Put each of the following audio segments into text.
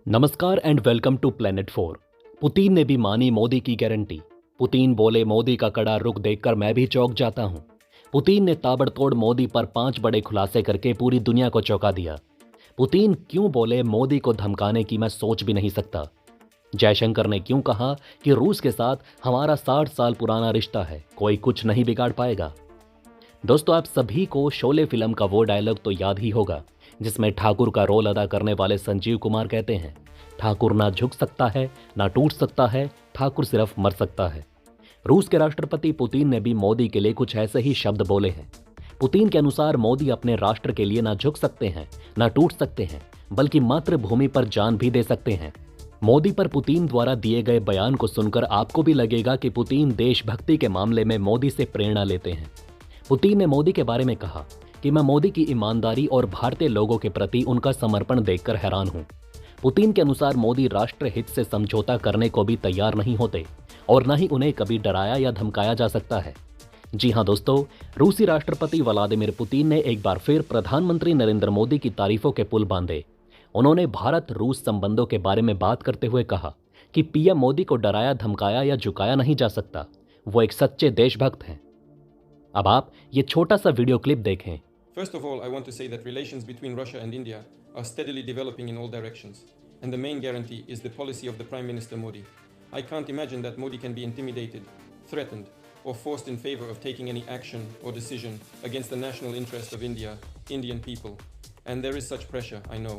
नमस्कार and welcome to planet 4। Putin ने भी मानी मोदी की गारंटी। पुतिन बोले मोदी का कड़ा रुख देखकर मैं भी चौंक जाता हूं। पुतिन ने ताबड़तोड़ मोदी पर 5 बड़े खुलासे करके पूरी दुनिया को चौंका दिया। पुतिन क्यों बोले मोदी को धमकाने की मैं सोच भी नहीं सकता। जयशंकर ने क्यों कहा कि रूस के साथ हमारा 60 साल पुराना रिश्ता है, कोई कुछ नहीं बिगाड़ पाएगा। दोस्तों, आप सभी को शोले फिल्म का वो डायलॉग तो याद ही होगा जिसमें ठाकुर का रोल अदा करने वाले संजीव कुमार कहते हैं, ठाकुर ना झुक सकता है ना टूट सकता है, ठाकुर सिर्फ मर सकता है। रूस के राष्ट्रपति पुतिन ने भी मोदी के लिए कुछ ऐसे ही शब्द बोले हैं। पुतिन के अनुसार मोदी अपने राष्ट्र के लिए ना झुक सकते हैं ना टूट सकते हैं, बल्कि मातृभूमि पर जान भी दे सकते हैं। मोदी पर पुतिन द्वारा दिए गए बयान को सुनकर आपको भी लगेगा कि पुतिन देशभक्ति के मामले में मोदी से प्रेरणा लेते हैं। पुतिन ने मोदी के बारे में कहा कि मैं मोदी की ईमानदारी और भारतीय लोगों के प्रति उनका समर्पण देखकर हैरान हूं। पुतिन के अनुसार मोदी राष्ट्र हित से समझौता करने को भी तैयार नहीं होते और न ही उन्हें कभी डराया या धमकाया जा सकता है। जी हां दोस्तों, रूसी राष्ट्रपति व्लादिमीर पुतिन ने एक बार फिर प्रधानमंत्री नरेंद्र मोदी की तारीफों के पुल बांधे। उन्होंने भारत रूस संबंधों के बारे में बात करते हुए कहा कि पीएम मोदी को डराया धमकाया या झुकाया नहीं जा सकता, वो एक सच्चे देशभक्त हैं। अब आप ये छोटा सा वीडियो क्लिप देखें। First of all, I want to say that relations between Russia and India are steadily developing in all directions, and the main guarantee is the policy of the Prime Minister Modi. I can't imagine that Modi can be intimidated, threatened, or forced in favor of taking any action or decision against the national interest of India, Indian people. And there is such pressure, I know.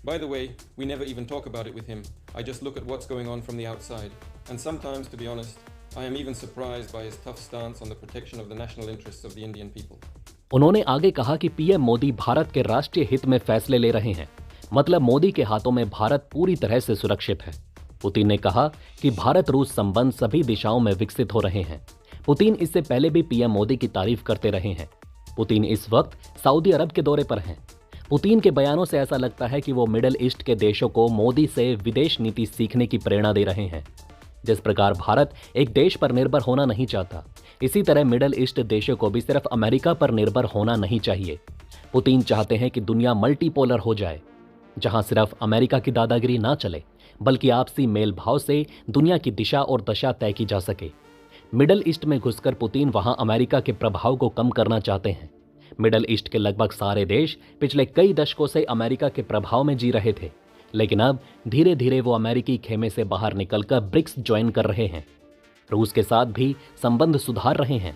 By the way, we never even talk about it with him. I just look at what's going on from the outside. And sometimes, to be honest, I am even surprised by his tough stance on the protection of the national interests of the Indian people. उन्होंने आगे कहा कि PM Modi Bharat के राष्ट्रीय हित में फैसले ले रहे हैं, मतलब मोदी के हाथों में भारत पूरी तरह से सुरक्षित है। पुतिन ने कहा कि भारत रूस संबंध सभी दिशाओं में विकसित हो रहे हैं। पुतिन इससे पहले भी पीएम मोदी की तारीफ करते रहे हैं। पुतिन इस वक्त सऊदी अरब के दौरे पर हैं। पुतिन के बयानों से ऐसा लगता है कि वो मिडिल ईस्ट के देशों को मोदी से विदेश नीति सीखने की प्रेरणा दे रहे हैं। जिस प्रकार भारत एक देश पर निर्भर होना नहीं चाहता, इसी तरह मिडिल ईस्ट देशों को भी सिर्फ अमेरिका पर निर्भर होना नहीं चाहिए। पुतिन चाहते हैं कि दुनिया मल्टीपोलर हो जाए, जहां सिर्फ अमेरिका की दादागिरी ना चले, बल्कि आपसी मेल भाव से दुनिया की दिशा और दशा तय की जा सके। मिडिल ईस्ट में घुसकर पुतिन वहां अमेरिका के प्रभाव को कम करना चाहते हैं। मिडिल ईस्ट के लगभग सारे देश पिछले कई दशकों से अमेरिका के प्रभाव में जी रहे थे, लेकिन अब धीरे धीरे वो अमेरिकी खेमे से बाहर निकलकर ब्रिक्स ज्वाइन कर रहे हैं। रूस के साथ भी संबंध सुधार रहे हैं।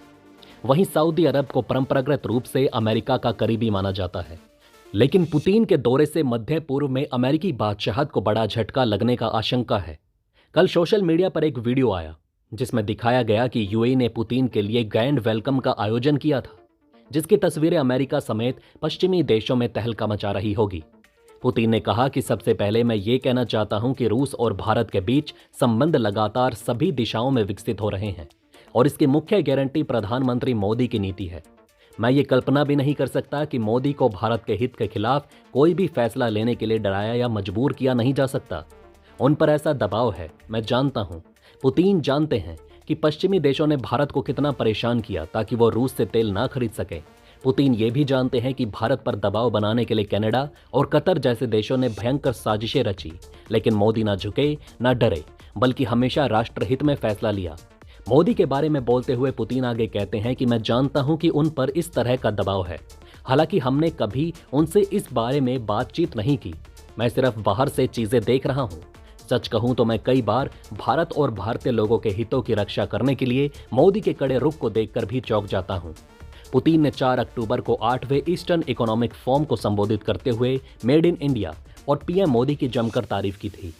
वहीं सऊदी अरब को परंपरागत रूप से अमेरिका का करीबी माना जाता है, लेकिन पुतिन के दौरे से मध्य पूर्व में अमेरिकी बादशाहत को बड़ा झटका लगने का आशंका है। कल सोशल मीडिया पर एक वीडियो आया जिसमें दिखाया गया कि यूएई ने पुतिन के लिए ग्रैंड वेलकम का आयोजन किया था, जिसकी तस्वीरें अमेरिका समेत पश्चिमी देशों में तहलका मचा रही होगी। पुतिन ने कहा कि सबसे पहले मैं ये कहना चाहता हूं कि रूस और भारत के बीच संबंध लगातार सभी दिशाओं में विकसित हो रहे हैं और इसकी मुख्य गारंटी प्रधानमंत्री मोदी की नीति है। मैं ये कल्पना भी नहीं कर सकता कि मोदी को भारत के हित के खिलाफ कोई भी फैसला लेने के लिए डराया या मजबूर किया नहीं जा सकता। उन पर ऐसा दबाव है, मैं जानता हूं। पुतिन जानते हैं कि पश्चिमी देशों ने भारत को कितना परेशान किया ताकि वो रूस से तेल ना खरीद सके। पुतिन ये भी जानते हैं कि भारत पर दबाव बनाने के लिए कनाडा और कतर जैसे देशों ने भयंकर साजिशें रची, लेकिन मोदी ना झुके ना डरे, बल्कि हमेशा राष्ट्रहित में फैसला लिया। मोदी के बारे में बोलते हुए पुतिन आगे कहते हैं कि मैं जानता हूं कि उन पर इस तरह का दबाव है, हालांकि हमने कभी उनसे इस बारे में बातचीत नहीं की। मैं सिर्फ बाहर से चीजें देख रहा हूं। सच कहूं तो मैं कई बार भारत और भारतीय लोगों के हितों की रक्षा करने के लिए मोदी के कड़े रुख को देखकर भी चौंक जाता हूं। पुतिन ने 4 अक्टूबर को 8वें ईस्टर्न इकोनॉमिक फोरम को संबोधित करते हुए मेड इन इंडिया और पीएम मोदी की जमकर तारीफ की थी।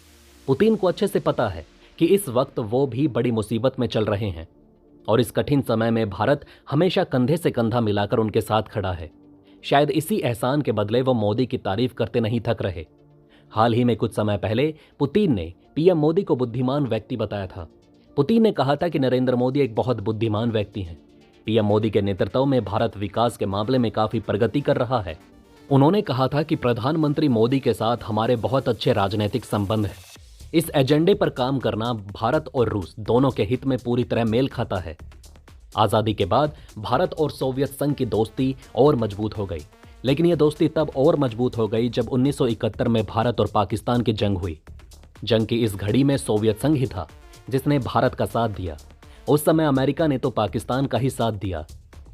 पुतिन को अच्छे से पता है कि इस वक्त वो भी बड़ी मुसीबत में चल रहे हैं और इस कठिन समय में भारत हमेशा कंधे से कंधा मिलाकर उनके साथ खड़ा है। शायद इसी एहसान के बदले वो मोदी की तारीफ करते नहीं थक रहे। हाल ही में कुछ समय पहले पुतिन ने पीएम मोदी को बुद्धिमान व्यक्ति बताया था। पुतिन ने कहा था कि नरेंद्र मोदी एक बहुत बुद्धिमान व्यक्ति हैं। पीएम मोदी के नेतृत्व में भारत विकास के मामले में काफी प्रगति कर रहा है। उन्होंने कहा था कि प्रधानमंत्री मोदी के साथ हमारे बहुत अच्छे राजनीतिक संबंध हैं। इस एजेंडे पर काम करना भारत और रूस दोनों के हित में पूरी तरह मेल खाता है। आजादी के बाद भारत और सोवियत संघ की दोस्ती और मजबूत हो गई, लेकिन यह दोस्ती तब और मजबूत हो गई जब 1971 में भारत और पाकिस्तान की जंग हुई। जंग की इस घड़ी में सोवियत संघ ही था जिसने भारत का साथ दिया। उस समय अमेरिका ने तो पाकिस्तान का ही साथ दिया।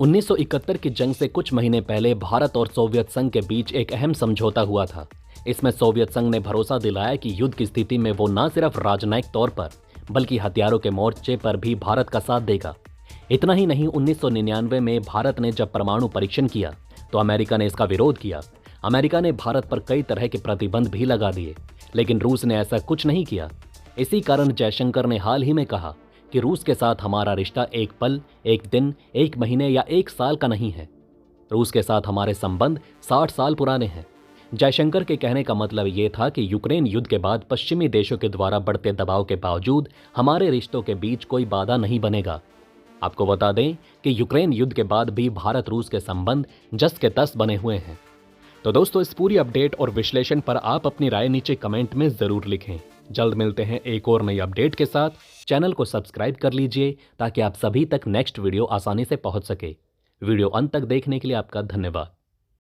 1971 की जंग से कुछ महीने पहले भारत और सोवियत संघ के बीच एक अहम समझौता हुआ था। इसमें सोवियत संघ ने भरोसा दिलाया कि युद्ध की स्थिति में वो न सिर्फ राजनयिक तौर पर बल्कि हथियारों के मोर्चे पर भी भारत का साथ देगा। इतना ही नहीं, 1999 में भारत ने जब परमाणु परीक्षण किया तो अमेरिका ने इसका विरोध किया। अमेरिका ने भारत पर कई तरह के प्रतिबंध भी लगा दिए, लेकिन रूस ने ऐसा कुछ नहीं किया। इसी कारण जयशंकर ने हाल ही में कहा कि रूस के साथ हमारा रिश्ता एक पल, एक दिन, एक महीने या एक साल का नहीं है। रूस के साथ हमारे संबंध 60 साल पुराने हैं। जयशंकर के कहने का मतलब ये था कि यूक्रेन युद्ध के बाद पश्चिमी देशों के द्वारा बढ़ते दबाव के बावजूद हमारे रिश्तों के बीच कोई बाधा नहीं बनेगा। आपको बता दें कि यूक्रेन युद्ध के बाद भी भारत रूस के संबंध जस के तस बने हुए हैं। तो दोस्तों, इस पूरी अपडेट और विश्लेषण पर आप अपनी राय नीचे कमेंट में जरूर लिखें। जल्द मिलते हैं एक और नई अपडेट के साथ। चैनल को सब्सक्राइब कर लीजिए ताकि आप सभी तक नेक्स्ट वीडियो आसानी से पहुंच सके। वीडियो अंत तक देखने के लिए आपका धन्यवाद।